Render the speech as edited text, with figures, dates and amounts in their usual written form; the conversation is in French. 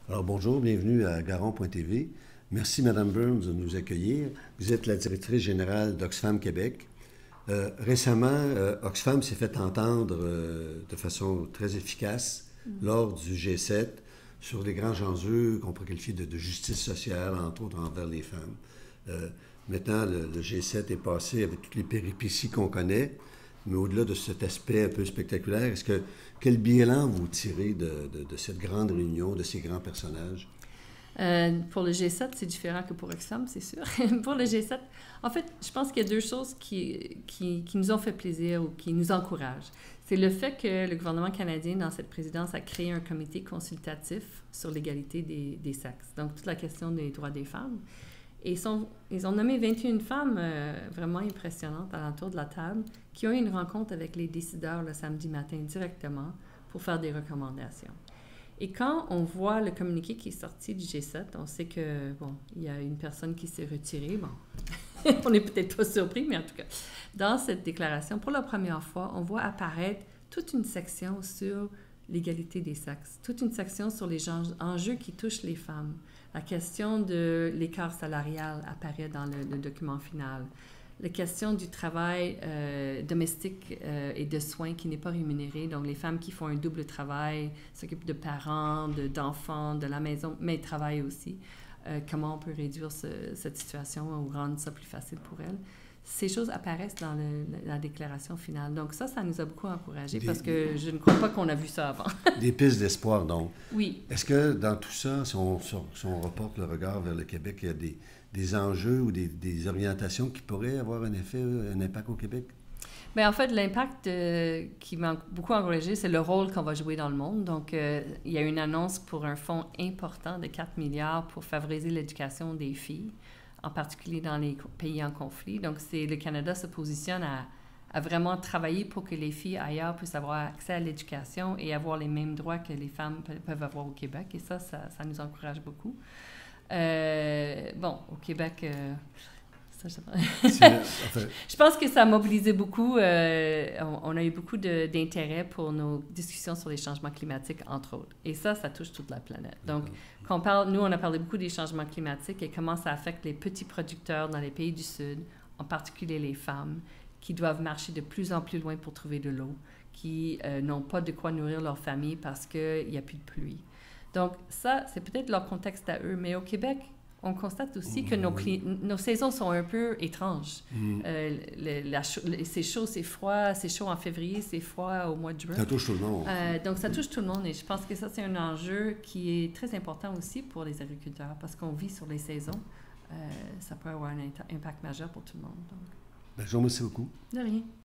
Alors bonjour, bienvenue à Garon.tv. Merci Madame Burns de nous accueillir. Vous êtes la directrice générale d'Oxfam Québec. Récemment, Oxfam s'est fait entendre de façon très efficace lors du G7 sur les grands enjeux qu'on pourrait qualifier de justice sociale, entre autres envers les femmes. Euh, Maintenant, le G7 est passé avec toutes les péripéties qu'on connaît, mais au-delà de cet aspect un peu spectaculaire, quel bilan vous tirez de cette grande réunion, de ces grands personnages? Pour le G7, c'est différent que pour Oxfam, c'est sûr. Pour le G7, en fait, je pense qu'il y a deux choses qui nous ont fait plaisir ou qui nous encouragent. C'est le fait que le gouvernement canadien, dans cette présidence, a créé un comité consultatif sur l'égalité des sexes. Donc, toute la question des droits des femmes. Et ils ont nommé 21 femmes vraiment impressionnantes à l'entour de la table qui ont eu une rencontre avec les décideurs le samedi matin directement pour faire des recommandations. Et quand on voit le communiqué qui est sorti du G7, on sait que, bon, il y a une personne qui s'est retirée. Bon, on n'est peut-être pas surpris, mais en tout cas, dans cette déclaration, pour la première fois, on voit apparaître toute une section sur l'égalité des sexes, toute une section sur les enjeux qui touchent les femmes. La question de l'écart salarial apparaît dans le document final. La question du travail domestique et de soins qui n'est pas rémunéré, donc les femmes qui font un double travail, s'occupent de parents, d'enfants, de la maison, mais travaillent aussi. Comment on peut réduire cette situation ou rendre ça plus facile pour elles. Ces choses apparaissent dans la déclaration finale. Donc ça nous a beaucoup encouragés parce que je ne crois pas qu'on a vu ça avant. Des pistes d'espoir, donc. Oui. Est-ce que dans tout ça, si on reporte le regard vers le Québec, il y a des enjeux ou des orientations qui pourraient avoir un impact au Québec? Bien, en fait, l'impact qui m'a beaucoup encouragé, c'est le rôle qu'on va jouer dans le monde. Donc, il y a une annonce pour un fonds important de 4 milliards pour favoriser l'éducation des filles, en particulier dans les pays en conflit. Donc, le Canada se positionne à vraiment travailler pour que les filles ailleurs puissent avoir accès à l'éducation et avoir les mêmes droits que les femmes peuvent avoir au Québec. Et ça nous encourage beaucoup. Bon, au Québec... Je pense que ça a mobilisé beaucoup. On a eu beaucoup d'intérêt pour nos discussions sur les changements climatiques, entre autres. Et ça touche toute la planète. Donc, nous, on a parlé beaucoup des changements climatiques et comment ça affecte les petits producteurs dans les pays du Sud, en particulier les femmes, qui doivent marcher de plus en plus loin pour trouver de l'eau, qui n'ont pas de quoi nourrir leur famille parce qu'il n'y a plus de pluie. Donc, ça, c'est peut-être leur contexte à eux. Mais au Québec, on constate aussi que nos saisons sont un peu étranges. C'est chaud, c'est froid. C'est chaud en février, c'est froid au mois de juin. Ça touche tout le monde. Donc, ça touche tout le monde. Et je pense que ça, c'est un enjeu qui est très important aussi pour les agriculteurs parce qu'on vit sur les saisons. Ça peut avoir un impact majeur pour tout le monde. Donc. Ben, je vous remercie beaucoup. De rien.